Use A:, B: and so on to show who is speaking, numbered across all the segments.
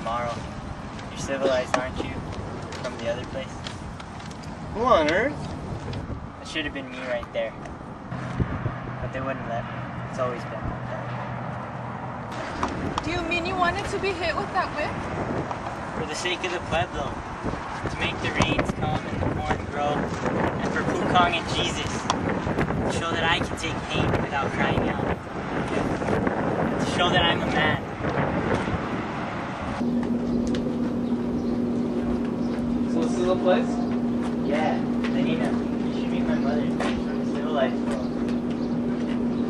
A: tomorrow. You're civilized, aren't you? From the other place?
B: Who on earth?
A: It should have been me right there. But they wouldn't let me. It's always been like that.
C: Do you mean you wanted to be hit with that whip?
A: For the sake of the Pueblo. To make the rains come and the corn grow. And for Pukong and Jesus. To show that I can take pain without crying out. To show that I'm a man.
B: So this is the place?
A: Yeah, Lenina. You should meet my mother. She's from the civilized world.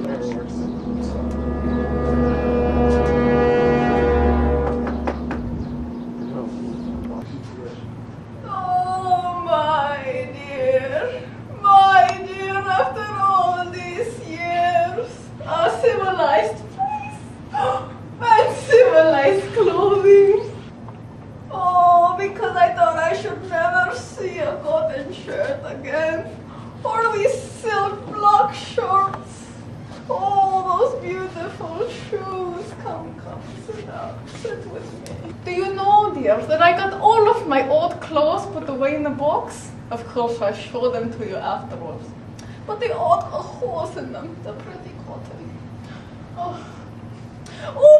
B: Whatever works.
C: Oh, my dear, after all these years, a civilized place and civilized clothing. Oh, because I thought I should never see a cotton shirt again, or these silk block shorts. Oh, those beautiful shoes. Come, sit down, sit with me. Do you know, dear, that I got all of my old clothes put away in a box? Of course, I'll show them to you afterwards. But they all got holes in them. They're pretty cotton. Oh,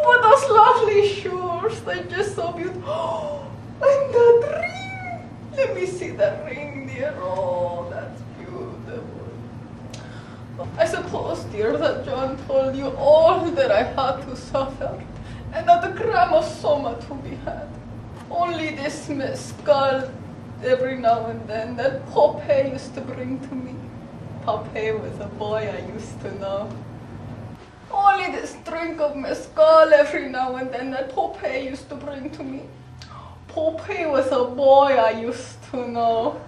C: but those lovely shoes. They're just so beautiful. Oh, and that ring. Let me see that ring, dear. Oh, that's beautiful. I suppose, dear, that John told you all that I had to suffer, and not a gram of soma to be had. Only this mezcal every now and then that Popeye used to bring to me. Popeye was a boy I used to know. Only this drink of mezcal every now and then that Popeye used to bring to me. Popeye was a boy I used to know.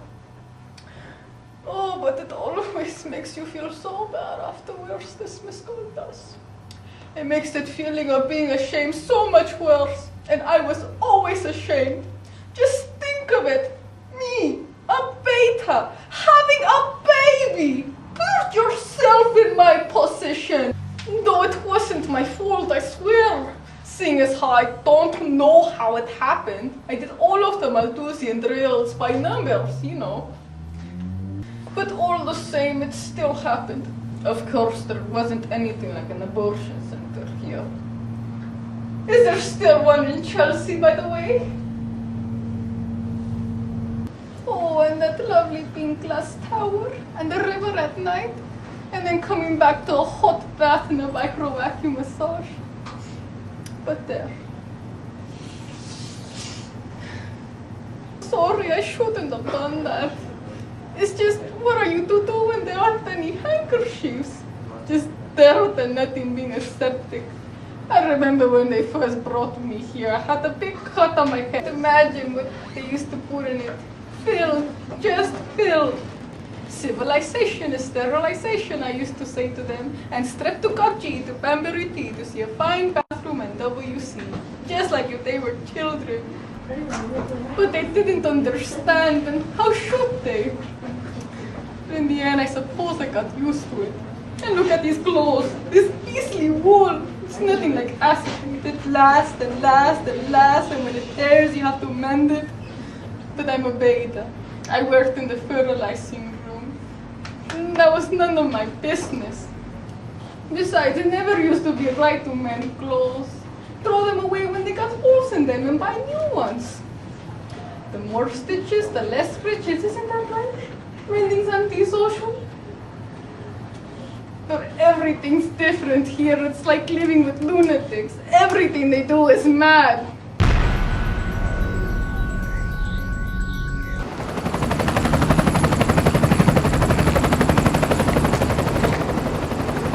C: Oh, but it always makes you feel so bad afterwards, this mezcal does. It makes that feeling of being ashamed so much worse, and I was always ashamed. Just think of it, me, a beta, having a baby. Put yourself in my position. Though it wasn't my fault, I swear. Seeing as how I don't know how it happened, I did all of the Malthusian drills by numbers, you know. But all the same, it still happened. Of course, there wasn't anything like an abortion center here. Is there still one in Chelsea, by the way? Oh, and that lovely pink glass tower, and the river at night, and then coming back to a hot bath and a micro vacuum massage. But there. Sorry, I shouldn't have done that. It's just, what are you to do when there aren't any handkerchiefs? Just dirt and nothing being aseptic. I remember when they first brought me here, I had a big cut on my head. Imagine what they used to put in it. Filth, just filth. Civilization is sterilization, I used to say to them. And streptococci to pamperiti to see a fine bathroom and WC. Just like if they were children. But they didn't understand, and how should they? In the end, I suppose I got used to it. And look at these clothes, this beastly wool. It's nothing like acid. It lasts and lasts and lasts, and when it tears, you have to mend it. But I'm a beta. I worked in the fertilizing room. And that was none of my business. Besides, it never used to be right to mend clothes. Throw them away when they got holes in them and buy new ones. The more stitches, the less riches, isn't that right? Mending's antisocial. But everything's different here. It's like living with lunatics. Everything they do is mad.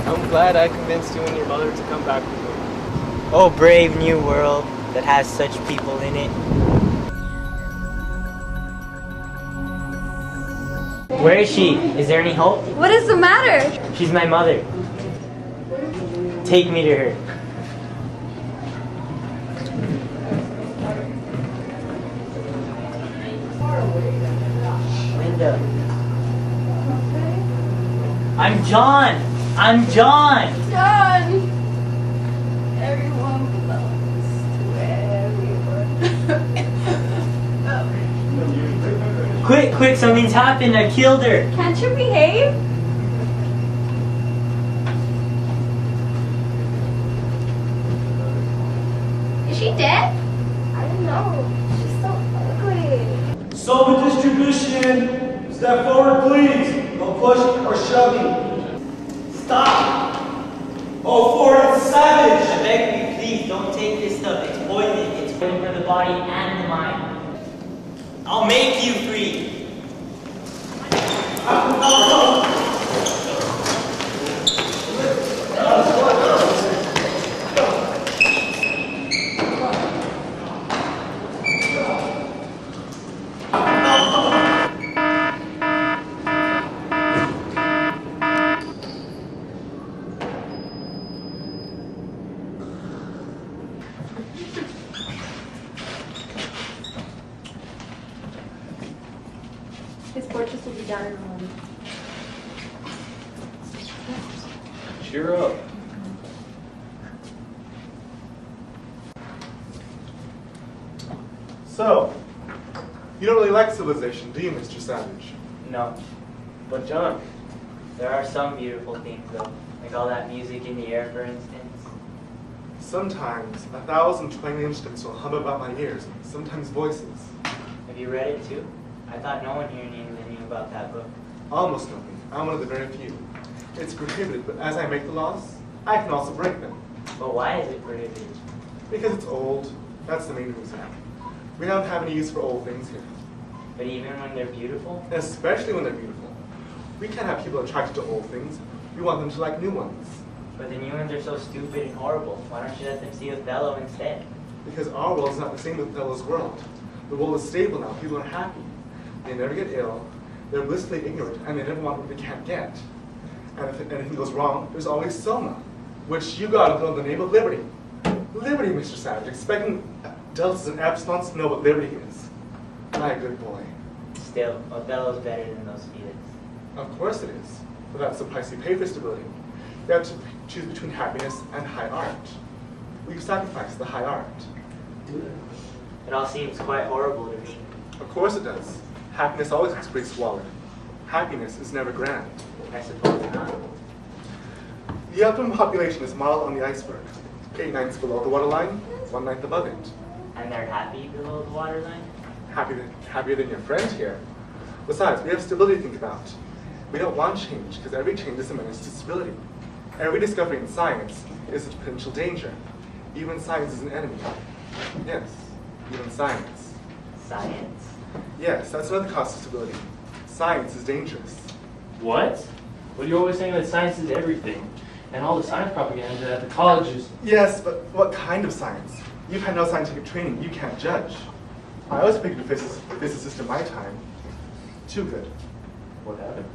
B: I'm glad I convinced you and your mother to come back with me.
A: Oh, brave new world that has such people in it. Where is she? Is there any hope?
D: What is the matter?
A: She's my mother. Take me to her. Linda. I'm John. I'm John.
C: John! Everyone belongs to everyone.
A: quick, something's happened. I killed her.
C: Can't you behave? Is she dead? I don't know. She's so ugly.
D: Sober distribution. Step forward, please. No pushing or shoving.
A: Stop!
D: Oh, forward, savage.
A: I beg you, please, don't take this stuff. It's poison. It's poison for the body and the mind. I'll make you free.
C: His purchase will be done in a moment.
B: Cheer up.
E: So, you don't really like civilization, do you, Mr. Savage?
A: No.
B: But John,
A: There are some beautiful things, though. Like all that music in the air, for instance.
E: Sometimes 1,000 twanging instruments will hum about my ears, sometimes voices.
A: Have you read it, too? I thought no one here in England knew about that book.
E: Almost nothing. I'm one of the very few. It's prohibited, but as I make the laws, I can also break them.
A: But why is it prohibited?
E: Because it's old. That's the main reason. We don't have any use for old things here.
A: But even when they're beautiful?
E: Especially when they're beautiful. We can't have people attracted to old things. We want them to like new ones.
A: But the new ones are so stupid and horrible. Why don't you let them see Othello instead?
E: Because our world is not the same as Othello's world. The world is stable now. People are happy. They never get ill. They're blissfully ignorant, and they never want what they can't get. And if anything goes wrong, there's always Selma, which you got in the name of liberty. Liberty, Mr. Savage, expecting adults and abstinence to know what liberty is. My good boy.
A: Still, Othello's better than those Felix.
E: Of course it is. But that's the price you pay for stability. You have to choose between happiness and high art. We've sacrificed the high art.
A: It all seems quite horrible to me.
E: Of course it does. Happiness always has to be swallowed. Happiness is never grand.
A: I suppose not.
E: The optimum population is modeled on the iceberg. 8/9 below the waterline, 1/9 above it.
A: And they're happy below the waterline?
E: Happier than your friend here. Besides, we have stability to think about. We don't want change, because every change is a menace to stability. Every discovery in science is a potential danger. Even science is an enemy. Yes, even science.
A: Science?
E: Yes, that's another cost of stability. Science is dangerous.
B: what? Well, you're always saying that science is everything, and all the science propaganda at the colleges.
E: Yes, but what kind of science? You've had no scientific training. You can't judge. I was a pretty good physicist in my time. Too good.
B: What happened?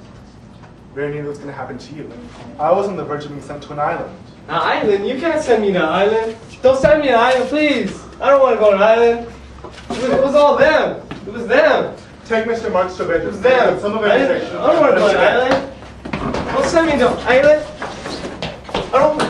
E: Very nearly what's going to happen to you. I was on the verge of being sent to an island.
B: An island? You can't send me to an island. Don't send me to an island, please. I don't want to go to an island. It was all them. It was them.
E: Take Mr. Marx to bed.
B: It was them.
E: Some of
B: I
E: education.
B: don't want to go to an island. Don't send me to an island. I don't.